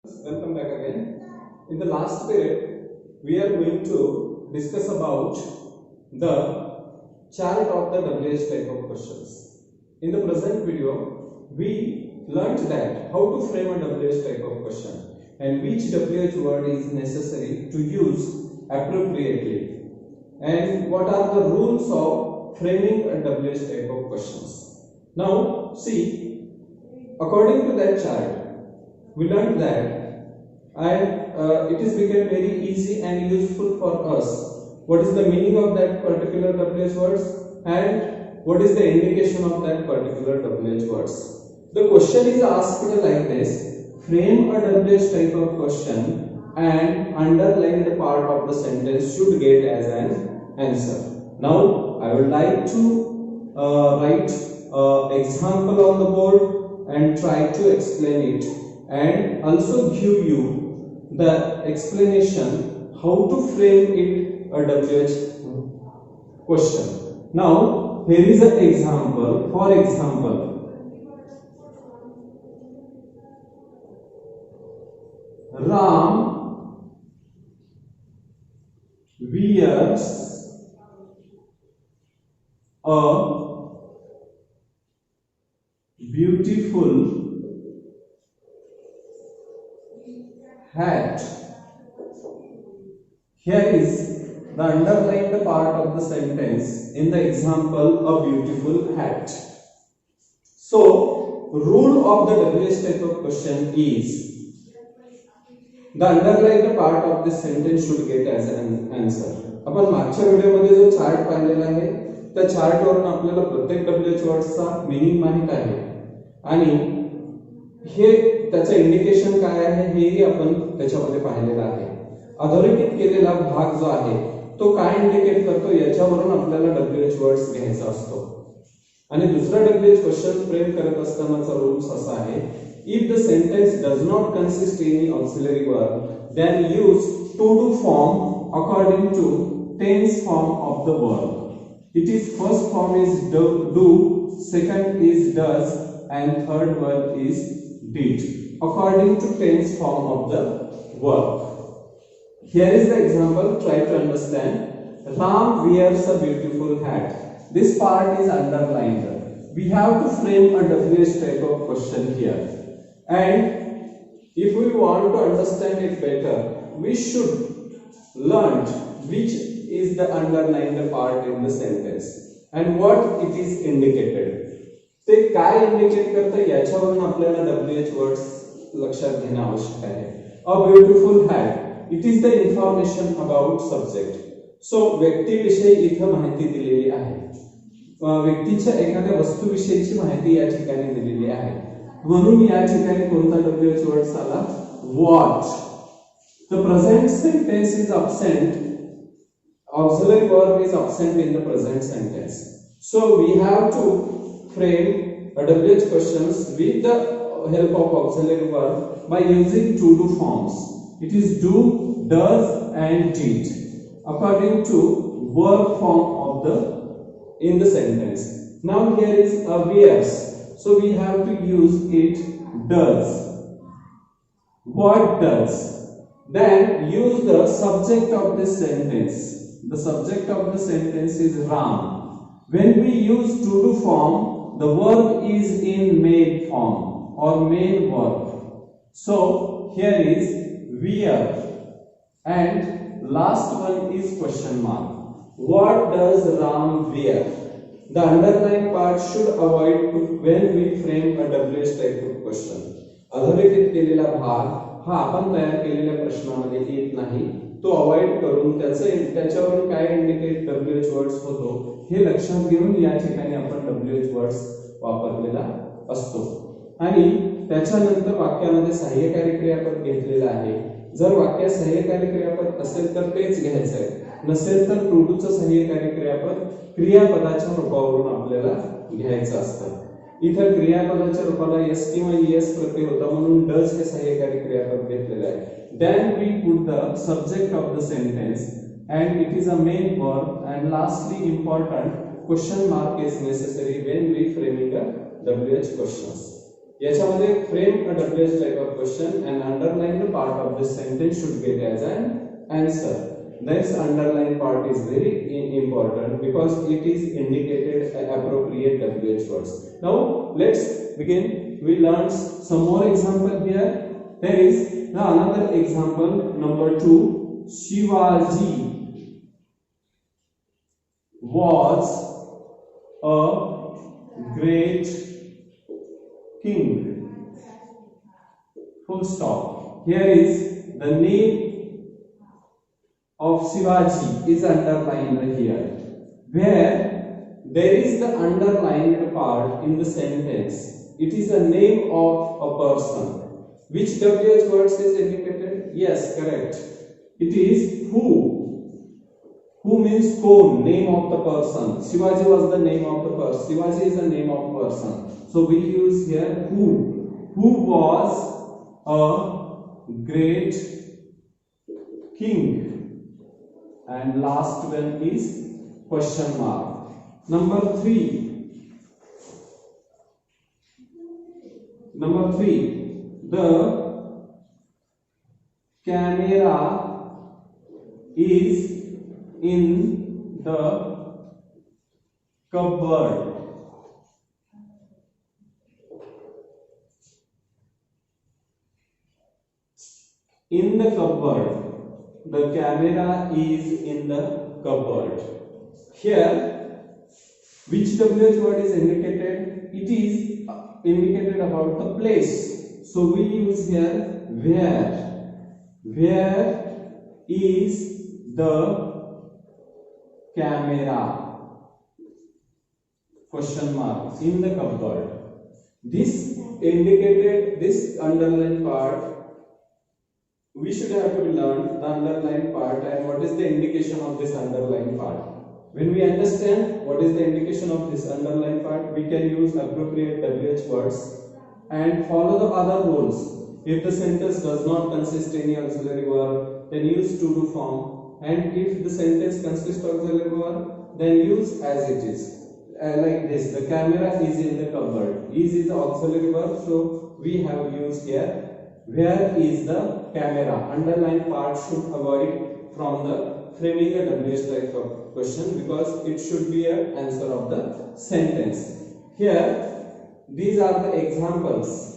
Welcome back again. In the last period, we are going to discuss about the chart of the WH type of questions. In the present video, we learnt that how to frame a WH type of question and which WH word is necessary to use appropriately and what are the rules of framing a WH type of questions. Now, see, according to that chart, we learned that it is become very easy and useful for us what is the meaning of that particular WH words and what is the indication of that particular WH words. The question is asked like this: frame a WH type of question and underlined part of the sentence should get as an answer. Now I would like to write example on the board and try to explain it and also give you the explanation how to frame it a WH question. Now here is an example. For example, Ram wears a beautiful hat. Here is the underlined part of the sentence in the example, a beautiful hat. So, rule of the WH type of question is the underlined part of the sentence should get as an answer. आपण मागच्या व्हिडिओमध्ये जो chart पाहिलेला आहे त्या chart वरून आपल्याला प्रत्येक WH वर्डचा मीनिंग माहित आहे आणि हे त्याचं इंडिकेशन काय आहे हेही आपण त्याच्यामध्ये पाहिलेलं आहे. अधोरेखित केलेला भाग जो आहे तो काय इंडिकेट करतो याच्यावरून आपल्याला WH वर्ड्स घ्यायचा असतो. आणि दुसरा WH क्वेश्चन फ्रेम करत असतानाचा रूल्स असा आहे: if the sentence does not consist any auxiliary verb then use to do form according to tense form of the verb. It is first form is do, second is does and third one is did according to tense form of the verb. Here is the example, try to understand. Ram wears a beautiful hat. This part is underlined. We have to frame a WH type of question here, and if we want to understand it better we should learn which is the underlined part in the sentence and what it is indicated. ते काय indicate करतं याच्यावरून आपल्याला WH words लक्षात घेणं आवश्यक आहे. A beautiful hat, it is the information about subject. So व्यक्तीविषयी इथं माहिती दिलेली आहे, व्यक्तीच्या एखाद्या वस्तूविषयीची माहिती या ठिकाणी दिलेली आहे, म्हणून या ठिकाणी कोणता WH वर्ड्स आला? Watch. The present sentence is absent, auxiliary verb is absent in the present sentence. So we have to frame a WH questions with the help of auxiliary verb by using to do forms. It is do, does and did according to verb form of the in the sentence. Now here is a wears, so we have to use it does. What does? Then use the subject of this sentence. The subject of the sentence is Ram. When we use to do form, the verb is in main form or main verb. So here is wear and last one is question mark. What does Ram wear? The underlined part should avoid when we frame a WH type of question. अधोरेखित केलेला भाग हा आपण तयार केलेल्या प्रश्नामध्ये येत नाही, तो अवॉइड करून त्याच्यावरून काय इंडिकेट WH वर्ड्स होतो हे लक्षात घेऊन या ठिकाणी आपण WH वर्ड्स वापरलेला असतो. आणि त्याच्यानंतर वाक्यामध्ये सहाय्यकारी क्रियापद घेतलेलं आहे. जर वाक्यात सहाय्यकारी क्रियापद असेल तर तेच घ्यायचं आहे, नसेल तर टू डू चं सहाय्यकारी क्रियापद क्रियापदाच्या रूपावरून आपल्याला घ्यायचं असतं. इथं क्रियापदाच्या रूपाला एस किंवा एस प्रत्यय होता म्हणून डज हे सहाय्यकारी क्रियापद घेतलेलं आहे. Then we put the subject of the sentence and it is a main verb, and lastly important question mark is necessary when we framing a WH questions. याच्यामध्ये frame a WH type of question and underline part of the sentence should get as an answer. This underline part is very important because it is indicated appropriate WH words. Now let's begin. We learn some more example here. There is now another example, number 2. Shivaji was a great king. Full stop. Here is the name of Shivaji is underlined here. Where there is the underlined part in the sentence, it is the name of a person. Which WH words is indicated? Yes, correct. It is who. Who means cone, name of the person. Shivaji was the name of the person. Shivaji is the name of person. So we use here who. Who was a great king. And last one is question mark. Number 3. Number 3. The camera is in the cupboard. In the cupboard. The camera is in the cupboard. Here, which WH word is indicated? It is indicated about the place. So we use here where. Where is the camera? Question mark. In the cupboard. This indicated, this underlined part, we should have to learn the underlined part and what is the indication of this underlined part. When we understand what is the indication of this underlined part, we can use appropriate WH words and follow the other rules. If the sentence does not consist any auxiliary verb, then use to do form, and if the sentence consists of auxiliary verb, then use as it is. Like this, the camera is in the cupboard. Is the auxiliary verb, so we have used here where is the camera. Underlined part should avoid from the framing a WH type of question because it should be an answer of the sentence. Here, these are the examples.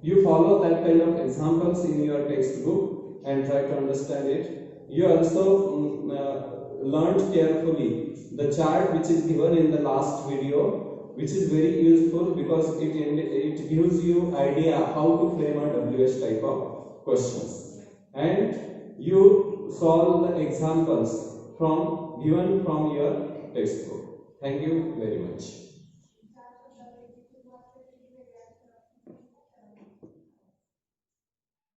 You follow that kind of examples in your textbook and try to understand it. You also learned carefully the chart which is given in the last video, which is very useful because it gives you idea how to frame a WH type of questions, and you solve the examples given from your textbook. Thank you very much.